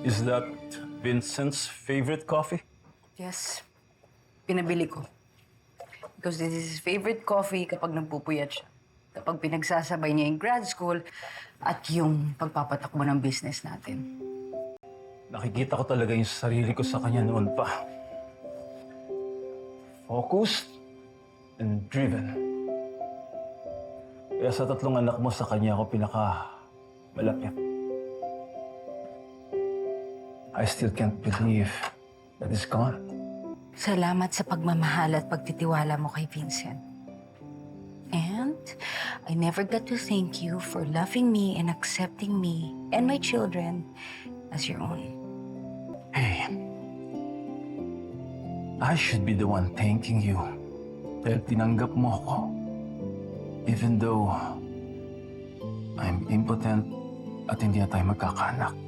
Is that Vincent's favorite coffee? Yes, pinabili ko. Because this is his favorite coffee kapag nagpupuyat siya. Kapag pinagsasabay niya yung grad school at yung pagpapatakbo ng business natin. Nakikita ko talaga yung sarili ko sa kanya noon pa. Focused and driven. Kaya sa tatlong anak mo, sa kanya ako pinaka-malapit. I still can't believe that he's gone. Salamat sa pagmamahal at pagtitiwala mo kay Vincent. And I never got to thank you for loving me and accepting me and my children as your own. Hey, I should be the one thanking you dahil tinanggap mo ako. Even though I'm impotent at hindi na tayo magkakaanak.